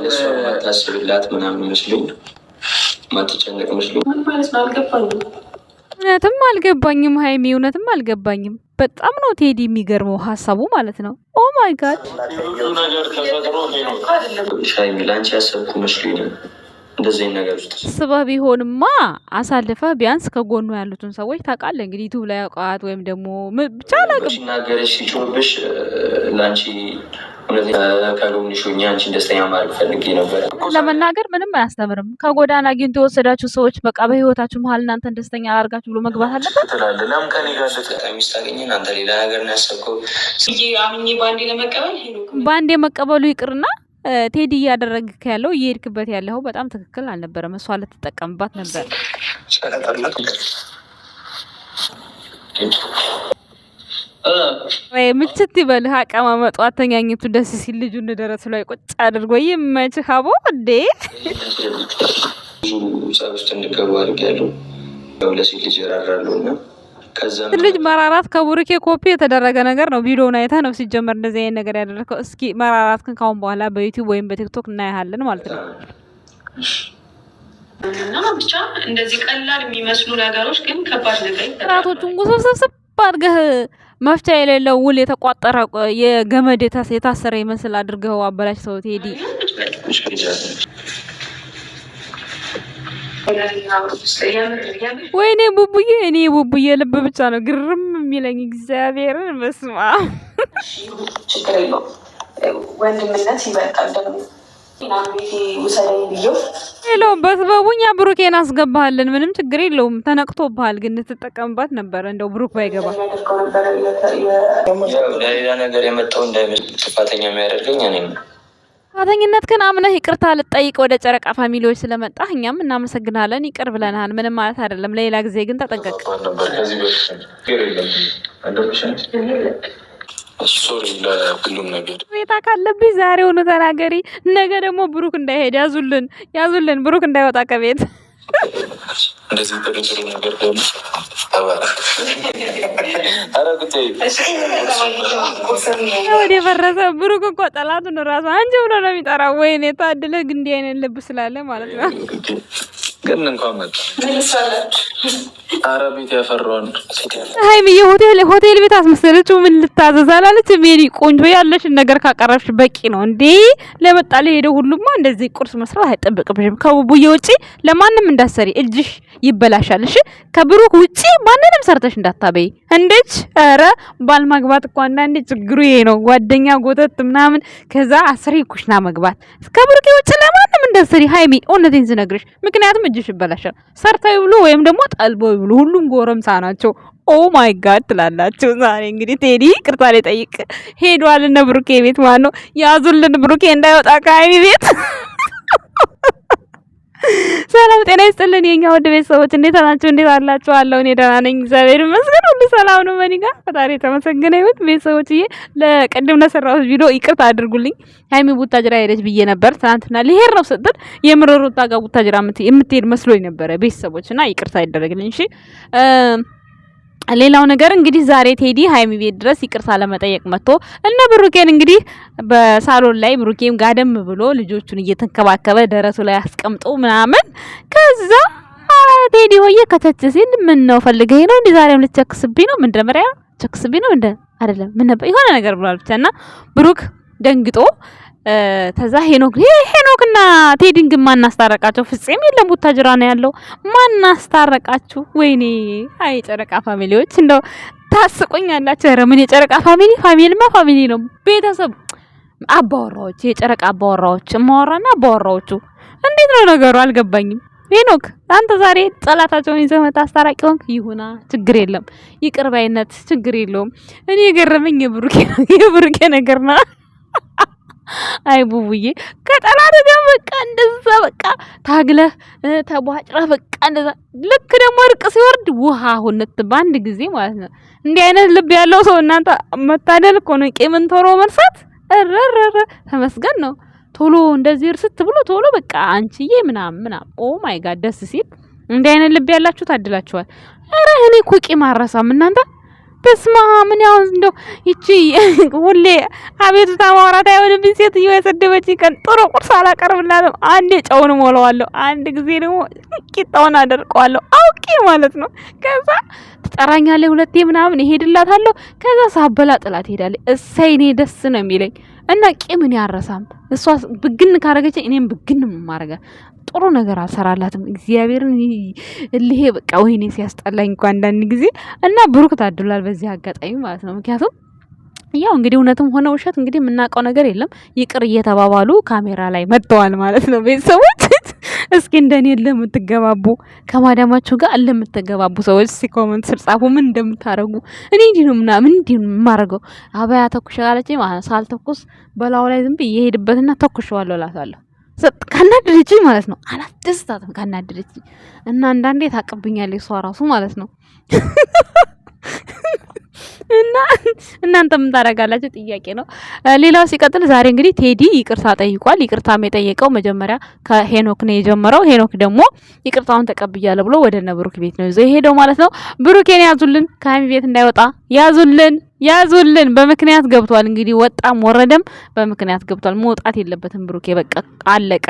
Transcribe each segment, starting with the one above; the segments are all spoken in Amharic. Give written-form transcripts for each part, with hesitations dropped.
ለሷ ማታስብላት ምናምን መስሎኝ ማትጨነቅ መስሎኝ ማለት ነው። እውነትም አልገባኝም ሀይሚ፣ እውነትም አልገባኝም። በጣም ነው ቴዲ የሚገርመው ሀሳቡ ማለት ነው። ኦ ማይ ጋድ ሀይሚ ለአንቺ ያሰብኩ መስሎኝ ነው። እንደዚህ ነገር ውስጥ ስበህ ቢሆንማ አሳልፈህ ቢያንስ ከጎኑ ያሉትን ሰዎች ታውቃለህ። እንግዲህ ዩቱብ ላይ አውቃት ወይም ደግሞ ብቻ አላውቅም ሲናገረሽ ሲጮህብሽ ለአንቺ ከጎንሽ ሆኜ አንቺን ደስተኛ ማድረግ ፈልጌ ነበር። ለመናገር ምንም አያስተምርም። ከጎዳና አግኝቶ የወሰዳችሁ ሰዎች በቃ በህይወታችሁ መሀል እናንተን ደስተኛ አላርጋችሁ ብሎ መግባት አለበት ትላለህ። ለምን ከኔ ጋር ሚስት አገኘን አንተ ሌላ ነገር ነው ያሰብከው? አምኜ ባንዴ ለመቀበል ባንዴ መቀበሉ ይቅርና ቴዲ እያደረግክ ያለው እየሄድክበት ያለው በጣም ትክክል አልነበረም። እሷ ልትጠቀምባት ነበር። ምችት ይበልህ አቀማመጡ፣ አተኛኘቱ ደስ ሲል ልጁን ደረቱ ላይ ቁጭ አድርጎ ይመችህ። አቦ እንዴ ብዙ ጸብ ውስጥ እንድገቡ አድርጌያለሁ። ለሴት ልጅ እራራለሁ እና ልጅ መራራት ከቡሩኬ ኮፒ የተደረገ ነገር ነው። ቪዲዮውን አይተህ ነው ሲጀመር እንደዚህ አይነት ነገር ያደረከው። እስኪ መራራት ግን ካሁን በኋላ በዩቲዩብ ወይም በቲክቶክ እናያለን ማለት ነው። እና ብቻ እንደዚህ ቀላል የሚመስሉ ነገሮች ግን ከባድ ነገር ራቶቹን ጉስብስብ አድርገህ መፍቻ የሌለው ውል የተቋጠረ የገመድ የታሰረ ይመስል አድርገው አበላሽ ሰው ቴዲ። ወይኔ ቡቡዬ፣ እኔ ቡቡዬ ልብ ብቻ ነው ግርም የሚለኝ እግዚአብሔርን። መስማ ችግር የለውም ወንድምነት ይበልጣል። ደግሞ ሌላው በስበቡኛ ብሩኬን አስገባሃለን፣ ምንም ችግር የለውም። ተነቅቶብሃል ግን ትጠቀምባት ነበር። እንደው ብሩክ ባይገባ ሌላ ነገር የመጣው እንዳይመስል ጥፋተኛ የሚያደርገኝ እኔ ነው። ጥፋተኝነት ግን አምነህ ይቅርታ ልጠይቅ ወደ ጨረቃ ፋሚሊዎች ስለመጣህ እኛም እናመሰግናለን። ይቅር ብለናል። ምንም ማለት አይደለም። ለሌላ ጊዜ ግን ተጠንቀቅ። ሶሪ ለሁሉም ነገር ቤታ ካለብኝ ዛሬውኑ ተናገሪ። ነገ ደግሞ ብሩክ እንዳይሄድ ያዙልን፣ ብሩክ እንዳይወጣ ከቤት። እንደዚህ ጥሩ ነገር ደግሞ ወደ ፈረሰ ብሩክ እኮ ጠላቱን ራሱ አንቺ ብሎ ነው የሚጠራው። ወይኔ ታድለህ ግን እንዲህ አይነት ልብ ስላለ ማለት ነው። ግን እንኳን መጣ ኧረ ቤት ያፈራውን ሀይሚዬ ሆቴል ቤት አስመሰለችው። ምን ልታዘዝ አላለች? ሜሪ ቆንጆ ያለሽን ነገር ካቀረብሽ በቂ ነው እንዴ። ለመጣ ለሄደው ሁሉማ እንደዚህ ቁርስ መስራት አይጠብቅብሽም። ከቡቡዬ ውጪ ለማንም እንዳሰሪ እጅሽ ይበላሻል። እሺ ከብሩክ ውጪ ማንንም ሰርተሽ እንዳታበይ። እንዴች ኧረ ባል ማግባት እኮ አንዳንዴ ችግሩ ይሄ ነው። ጓደኛ ጎተት ምናምን ከዛ አስሪ ኩሽና መግባት። ከብሩክ ውጪ ለማንም እንዳሰሪ ሀይሚ፣ እውነቴን ስነግርሽ ምክንያቱም እጅሽ ይበላሻል። ሰርተው ብሎ ወይም ደግሞ ጠልቦ ብሎ ሁሉም ጎረምሳ ናቸው። ኦ ማይ ጋድ ትላላችሁ። ዛሬ እንግዲህ ቴዲ ቅርታ ሊጠይቅ ሄዷል። እነ ብሩኬ ቤት ማን ነው ያዙልን፣ ብሩኬ እንዳይወጣ ከሀይሚ ቤት። ሰላም ጤና ይስጥልን የኛ ወደ ቤተሰቦች፣ እንዴት ናችሁ? እንዴት አላችሁ? አለው እኔ ደህና ነኝ እግዚአብሔር ይመስገን፣ ሁሉ ሰላም ነው በእኔ ጋር። ፈጣሪ የተመሰገነ ይሁን። ቤተሰቦችዬ ለቅድም ለሰራሁት ቪዲዮ ይቅርታ አድርጉልኝ። ሀይሚ ቡታጅራ ሄደች ብዬ ነበር ትናንትና። ልሄድ ነው ስትል የምሮሩ ታጋ ቡታጅራ የምትሄድ መስሎኝ ነበረ። ቤተሰቦችና ይቅርታ ይደረግልኝ እሺ። ሌላው ነገር እንግዲህ ዛሬ ቴዲ ሀይሚ ቤት ድረስ ይቅርታ ለመጠየቅ መጥቶ እነ ብሩኬን እንግዲህ በሳሎን ላይ ብሩኬም ጋደም ብሎ ልጆቹን እየተንከባከበ ደረቱ ላይ አስቀምጦ ምናምን ከዛ ቴዲ ሆዬ ከተች ሲል ምን ነው ፈልገኝ ነው እንዴ? ዛሬም ልትቸክስብኝ ነው? ምን ደመሪያ ቸክስብኝ ነው እንዴ? አይደለም ምን ነበር የሆነ ነገር ብሏል ብቻና ብሩክ ደንግጦ ተዛ ሄኖክና ቴዲን ግን ማናስታረቃቸው? ፍጼም የለም ቡታጅራ ነው ያለው። ማናስታረቃችሁ? ወይኔ አይ ጨረቃ ፋሚሊዎች እንደው ታስቆኛላችሁ። ኧረ ምን የጨረቃ ፋሚሊማ ፋሚሊ ነው። ቤተሰብ አባወራዎች፣ የጨረቃ አባወራዎች፣ ማወራና አባወራዎቹ እንዴት ነው ነገሩ? አልገባኝም። ሄኖክ አንተ ዛሬ ጸላታቸውን ይዘህ አስታራቂ ሆንክ። ይሁና ችግር የለም። ይቅር ባይነት ችግር የለውም። እኔ የገረመኝ የብሩኬ ነገር ነው። አይ ቡቡዬ ከጠላት ጋር በቃ እንደዛ በቃ ታግለህ ተቧጭረህ በቃ እንደዛ ልክ ደግሞ እርቅ ሲወርድ ውሃ ሆነት በአንድ ጊዜ ማለት ነው። እንዲህ አይነት ልብ ያለው ሰው እናንተ መታደል እኮ ነው። ቄምን ቶሎ መርሳት እረረረ ተመስገን ነው። ቶሎ እንደዚህ እርስት ብሎ ቶሎ በቃ አንቺዬ ምናምን ኦ ማይ ጋድ ደስ ሲል እንዲህ አይነት ልብ ያላችሁ ታድላችኋል። ኧረ እኔ እኮ ቄም አረሳም እናንተ በስማ ምን ያው እንደው ይቺ ሁሌ አቤቱታ ማውራት አይሆንብኝ። ሴትዮ የሰደበች ቀን ጥሩ ቁርስ አላቀርብላትም። አንዴ ጨውን ሞላዋለሁ፣ አንድ ጊዜ ደግሞ ቂጣውን አደርቀዋለሁ አውቄ ማለት ነው። ከዛ ትጠራኛለች ሁለቴ ምናምን እሄድላታለሁ። ከዛ ሳበላ ጥላት ሄዳለች። እሰይ እኔ ደስ ነው የሚለኝ እና ቂምን ያረሳም። እሷ ብግን ካረገች እኔም ብግን ማረጋ ጥሩ ነገር አልሰራላትም። እግዚአብሔርን እልሄ በቃ ወይኔ ሲያስጠላኝ እንኳን አንዳንድ ጊዜ እና ብሩክ ታድሏል በዚህ አጋጣሚ ማለት ነው። ምክንያቱም ያው እንግዲህ እውነትም ሆነ ውሸት እንግዲህ የምናውቀው ነገር የለም። ይቅር እየተባባሉ ካሜራ ላይ መጥተዋል ማለት ነው። ቤተሰቦች እስኪ እንደኔ ለምትገባቡ ከማዳማችሁ ጋር ለምትገባቡ ሰዎች እስኪ ኮሜንት ስር ጻፉ ምን እንደምታረጉ። እኔ እንዲህ ነው ምናምን እንዲህ ነው የማረገው። አባያ ተኩሽ አለችኝ ማለት ሳልተኩስ በላው ላይ ዝም ብዬ እየሄድበትና ተኩሽዋለሁ እላታለሁ። ካናደደችኝ ማለት ነው። አላስደስታትም ካናደደችኝ እና አንዳንዴ ታቀብኛለች እሷ ራሱ ማለት ነው። እና እናንተ ምን ታደርጋላችሁ? ጥያቄ ነው። ሌላው ሲቀጥል ዛሬ እንግዲህ ቴዲ ይቅርታ ጠይቋል። ይቅርታም የጠየቀው መጀመሪያ ከሄኖክ ነው የጀመረው። ሄኖክ ደግሞ ይቅርታውን ተቀብያለሁ ብሎ ወደ እነ ብሩክ ቤት ነው ይዞ የሄደው ማለት ነው። ብሩኬን ያዙልን፣ ከሀይሚ ቤት እንዳይወጣ ያዙልን። በምክንያት ገብቷል። እንግዲህ ወጣም ወረደም በምክንያት ገብቷል። መውጣት የለበትም ብሩኬ፣ በቃ አለቀ።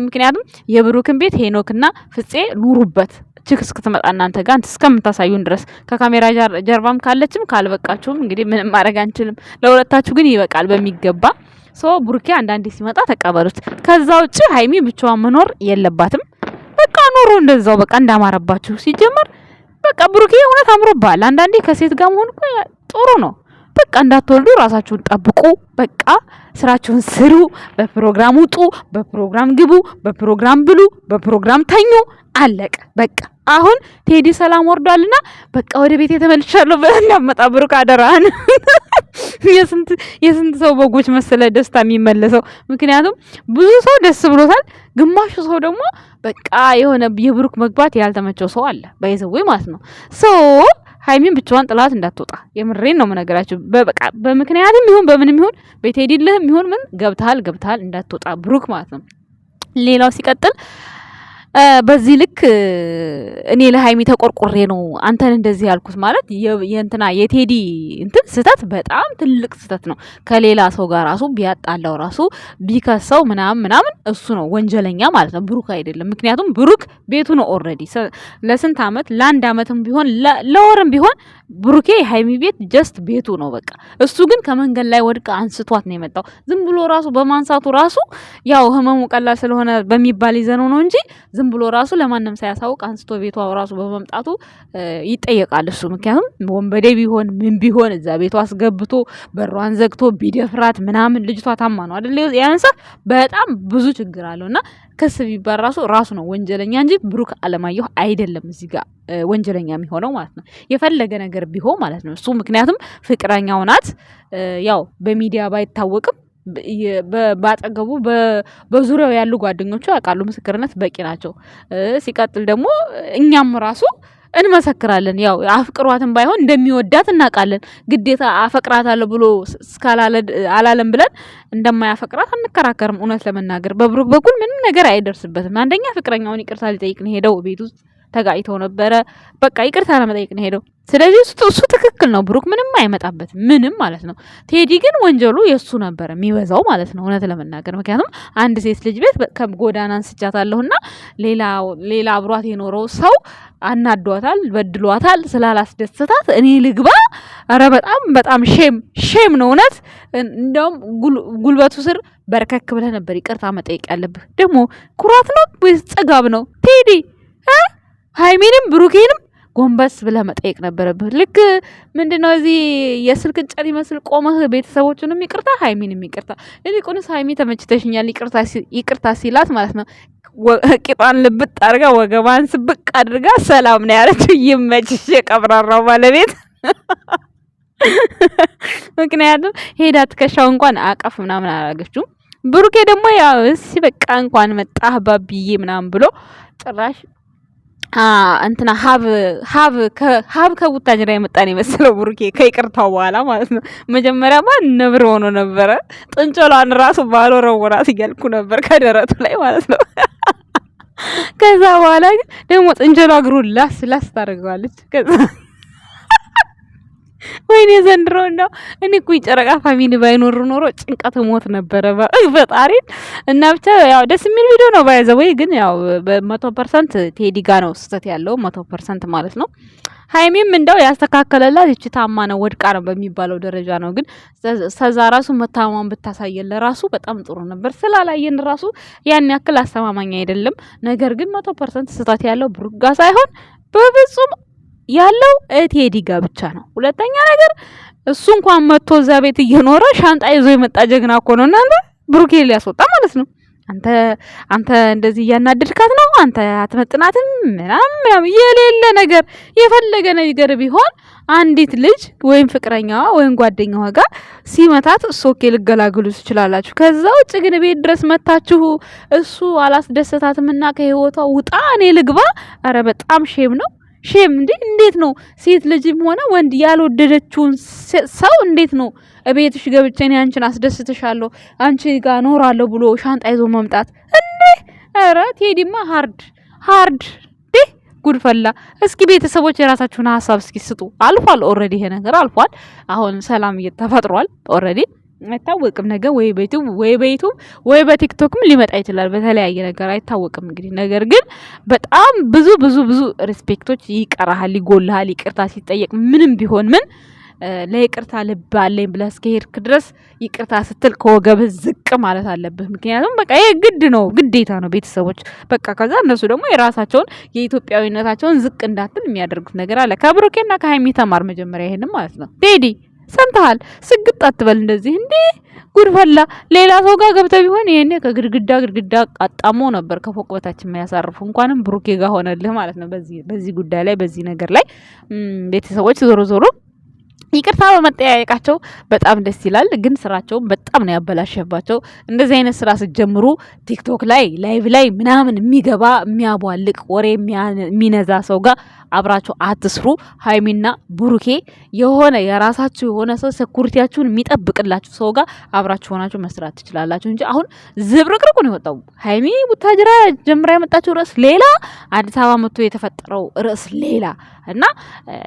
ምክንያቱም የብሩክን ቤት ሄኖክና ፍፄ ኑሩበት ችክ እስክትመጣ እናንተ ጋር እስከምታሳዩን ድረስ ከካሜራ ጀርባም ካለችም ካልበቃችሁም እንግዲህ ምንም ማድረግ አንችልም። ለሁለታችሁ ግን ይበቃል በሚገባ። ብሩኬ አንዳንዴ ሲመጣ ተቀበሉት። ከዛ ውጭ ሀይሚ ብቻዋን መኖር የለባትም። በቃ ኑሩ እንደዛው በቃ እንዳማረባችሁ። ሲጀመር በቃ ብሩኬ እውነት አምሮባል። አንዳንዴ ከሴት ጋር መሆን እኮ ጥሩ ነው። በቃ እንዳትወልዱ ራሳችሁን ጠብቁ። በቃ ስራችሁን ስሩ። በፕሮግራም ውጡ፣ በፕሮግራም ግቡ፣ በፕሮግራም ብሉ፣ በፕሮግራም ተኙ። አለቀ በቃ። አሁን ቴዲ ሰላም ወርዷልና በቃ ወደ ቤት ተመልሻለሁ ብለህ እንዳመጣ ብሩክ አደራህን። የስንት ሰው በጎች መሰለ ደስታ የሚመለሰው። ምክንያቱም ብዙ ሰው ደስ ብሎታል፣ ግማሹ ሰው ደግሞ በቃ የሆነ የብሩክ መግባት ያልተመቸው ሰው አለ ባይዘው ማለት ነው። ሀይሚን ብቻዋን ጥላት እንዳትወጣ የምሬን ነው የምነግራችሁ። በቃ በምክንያትም ይሁን በምንም ይሁን በቴዲልህም ይሁን ምን ገብታል እንዳትወጣ ብሩክ ማለት ነው። ሌላው ሲቀጥል በዚህ ልክ እኔ ለሀይሚ ተቆርቆሬ ነው አንተን እንደዚህ ያልኩት ማለት የእንትና የቴዲ እንትን ስህተት በጣም ትልቅ ስህተት ነው። ከሌላ ሰው ጋር ራሱ ቢያጣላው ራሱ ቢከሰው ምናምን እሱ ነው ወንጀለኛ ማለት ነው፣ ብሩክ አይደለም። ምክንያቱም ብሩክ ቤቱ ነው ኦልሬዲ ለስንት ዓመት ለአንድ ዓመትም ቢሆን ለወርም ቢሆን ብሩኬ የሀይሚ ቤት ጀስት ቤቱ ነው በቃ። እሱ ግን ከመንገድ ላይ ወድቃ አንስቷት ነው የመጣው። ዝም ብሎ ራሱ በማንሳቱ ራሱ ያው ህመሙ ቀላል ስለሆነ በሚባል ይዘነው ነው እንጂ ዝም ብሎ ራሱ ለማንም ሳያሳውቅ አንስቶ ቤቷ ራሱ በመምጣቱ ይጠየቃል እሱ። ምክንያቱም ወንበዴ ቢሆን ምን ቢሆን እዛ ቤቷ አስገብቶ በሯን ዘግቶ ቢደፍራት ምናምን ልጅቷ ታማ ነው አይደል ያንሳ በጣም ብዙ ችግር አለውና ክስ ቢባል ራሱ ነው ወንጀለኛ እንጂ ብሩክ አለማየሁ አይደለም እዚህ ጋር ወንጀለኛ የሚሆነው ማለት ነው። የፈለገ ነገር ቢሆን ማለት ነው እሱ ምክንያቱም ፍቅረኛው ናት። ያው በሚዲያ ባይታወቅም ባጠገቡ በዙሪያው ያሉ ጓደኞቹ ያውቃሉ። ምስክርነት በቂ ናቸው። ሲቀጥል ደግሞ እኛም ራሱ እንመሰክራለን። ያው አፍቅሯትን ባይሆን እንደሚወዳት እናውቃለን። ግዴታ አፈቅራታለሁ ብሎ አላለም ብለን እንደማያፈቅራት አንከራከርም። እውነት ለመናገር በብሩክ በኩል ምንም ነገር አይደርስበትም። አንደኛ ፍቅረኛውን ይቅርታ ሊጠይቅ ነው ሄደው ቤት ውስጥ ተጋጭተው ነበረ። በቃ ይቅርታ ለመጠየቅ ነው ሄደው። ስለዚህ እሱ ትክክል ነው። ብሩክ ምንም አይመጣበትም ምንም ማለት ነው። ቴዲ ግን ወንጀሉ የሱ ነበር የሚበዛው ማለት ነው እውነት ለመናገር። ምክንያቱም አንድ ሴት ልጅ ቤት ከጎዳና አንስቻታለሁና ሌላ አብሯት የኖረው ሰው አናዷታል፣ በድሏታል። ስላላስደሰታት እኔ ልግባ? ኧረ በጣም ሼም ነው እውነት። እንደውም ጉልበቱ ስር በርከክ ብለህ ነበር ይቅርታ መጠየቅ ያለብህ። ደግሞ ኩራት ነው ወይስ ጽጋብ ነው? ቴዲ ሃይሚንም ብሩኬንም ጎንበስ ብለህ መጠየቅ ነበረብህ። ልክ ምንድነው እዚህ የስልክ እንጨት ይመስል ቆመህ ቤተሰቦቹንም ይቅርታ ሃይሚንም ይቅርታ። ይልቁንስ ሃይሚ ተመችተሽኛል ይቅርታ ሲላት ማለት ነው ቂጧን ልብጥ አድርጋ ወገባን ስብቅ አድርጋ ሰላም ነው ያለችው። ይመችሽ የቀብራራው ባለቤት። ምክንያቱም ሄዳ ትከሻው እንኳን አቀፍ ምናምን አላረገችውም። ብሩኬ ደግሞ ያው እሺ በቃ እንኳን መጣህ ባብዬ ምናምን ብሎ ጭራሽ እንትና ሀብ ከቡታጅራ የመጣን የመሰለው ብሩኬ ከይቅርታው በኋላ ማለት ነው። መጀመሪያማ ነብር ሆኖ ነበረ። ጥንጮሏን ራሱ ባልወረወራት እያልኩ ነበር ከደረቱ ላይ ማለት ነው። ከዛ በኋላ ግን ደግሞ ጥንቸሏ እግሩን ላስ ታደርገዋለች። ወይኔ ዘንድሮ ነው። እኔ እኮ የጨረቃ ፋሚሊ ባይኖር ኖሮ ጭንቀት ሞት ነበረ ፈጣሪን። እና ብቻ ያው ደስ የሚል ቪዲዮ ነው ባይዘው። ግን ያው በ100% ቴዲ ጋ ነው ስህተት ያለው 100% ማለት ነው። ሃይሚም እንደው ያስተካከለላት እቺ ታማ ነው ወድቃ ነው በሚባለው ደረጃ ነው። ግን ሰዛ ራሱ መታማን ብታሳየለ ራሱ በጣም ጥሩ ነበር። ስላላየን ራሱ ያን ያክል አስተማማኝ አይደለም። ነገር ግን 100% ስህተት ያለው ብሩክ ጋ ሳይሆን በፍጹም ያለው ቴዲ ጋ ብቻ ነው። ሁለተኛ ነገር እሱ እንኳን መጥቶ እዛ ቤት እየኖረ ሻንጣ ይዞ የመጣ ጀግና እኮ ነው። እናንተ ብሩኬ ሊያስወጣ ማለት ነው። አንተ እንደዚህ እያናደድካት ነው፣ አንተ አትመጥናትም ምናምን የሌለ ነገር የፈለገ ነገር ቢሆን አንዲት ልጅ ወይም ፍቅረኛዋ ወይም ጓደኛዋ ጋር ሲመታት ሶኬ ልገላግሉ ትችላላችሁ። ከዛ ውጭ ግን ቤት ድረስ መታችሁ እሱ አላስደሰታትምና ከህይወቷ ውጣ እኔ ልግባ። አረ በጣም ሼም ነው። ሼም እንዴት ነው ሴት ልጅም ሆነ ወንድ ያልወደደችውን ሰው እንዴት ነው እቤትሽ ገብቼ እኔ አንቺን አስደስትሻለሁ አንቺ ጋር ኖራለሁ ብሎ ሻንጣ ይዞ መምጣት እንዴ? ኧረ ቴዲማ ሃርድ ጉድፈላ። እስኪ ቤተሰቦች የራሳችሁን ሀሳብ እስኪ ስጡ። አልፏል ኦልሬዲ፣ ይሄ ነገር አልፏል። አሁን ሰላም እየተፈጥሯል ኦልሬዲ። አይታወቅም ነገር ወይ በዩቲዩብ ወይ በቲክቶክም ሊመጣ ይችላል፣ በተለያየ ነገር አይታወቅም እንግዲህ። ነገር ግን በጣም ብዙ ሪስፔክቶች ይቀራሃል፣ ይጎልሃል። ይቅርታ ሲጠየቅ ምንም ቢሆን ምን ለይቅርታ ልብ አለኝ ብለህ እስከሄድክ ድረስ ይቅርታ ስትል ከወገብህ ዝቅ ማለት አለብህ። ምክንያቱም በቃ ይሄ ግድ ነው፣ ግዴታ ነው። ቤተሰቦች በቃ ከዛ እነሱ ደግሞ የራሳቸውን የኢትዮጵያዊነታቸውን ዝቅ እንዳትል የሚያደርጉት ነገር አለ። ከብሩኬና ከሃይሚ ተማር መጀመሪያ ይሄንን ማለት ነው። ቴዲ ሰምተሃል? ስግጥ አትበል እንደዚህ እንዴ ጉድፈላ። ሌላ ሰው ጋር ገብተህ ቢሆን ይሄኔ ከግድግዳ አጣሞ ነበር ከፎቅ በታች የሚያሳርፉ። እንኳንም ብሩኬ ጋር ሆነልህ ማለት ነው። በዚህ ጉዳይ ላይ በዚህ ነገር ላይ ቤተሰቦች ዞሮ ይቅርታ በመጠያየቃቸው በጣም ደስ ይላል። ግን ስራቸውን በጣም ነው ያበላሸባቸው። እንደዚህ አይነት ስራ ስትጀምሩ ቲክቶክ ላይ ላይቭ ላይ ምናምን የሚገባ የሚያቧልቅ ወሬ የሚነዛ ሰው ጋር አብራችሁ አትስሩ። ሃይሚና ብሩኬ የሆነ የራሳችሁ የሆነ ሰው ሴኩሪቲያችሁን የሚጠብቅላችሁ ሰው ጋር አብራችሁ ሆናችሁ መስራት ትችላላችሁ እንጂ አሁን ዝብርቅርቁ ነው የወጣው። ሃይሚ ቡታጅራ ጀምራ የመጣችው ርዕስ ሌላ፣ አዲስ አበባ መጥቶ የተፈጠረው ርዕስ ሌላ እና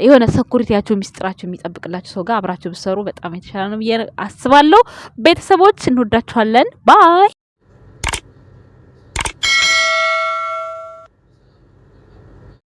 የሆነ ሴኩሪቲያችሁ ሚስጥራችሁ የሚጠብቅላችሁ ሰው ጋር አብራችሁ ብትሰሩ በጣም የተሻለ ነው ብዬ አስባለሁ። ቤተሰቦች እንወዳችኋለን። ባይ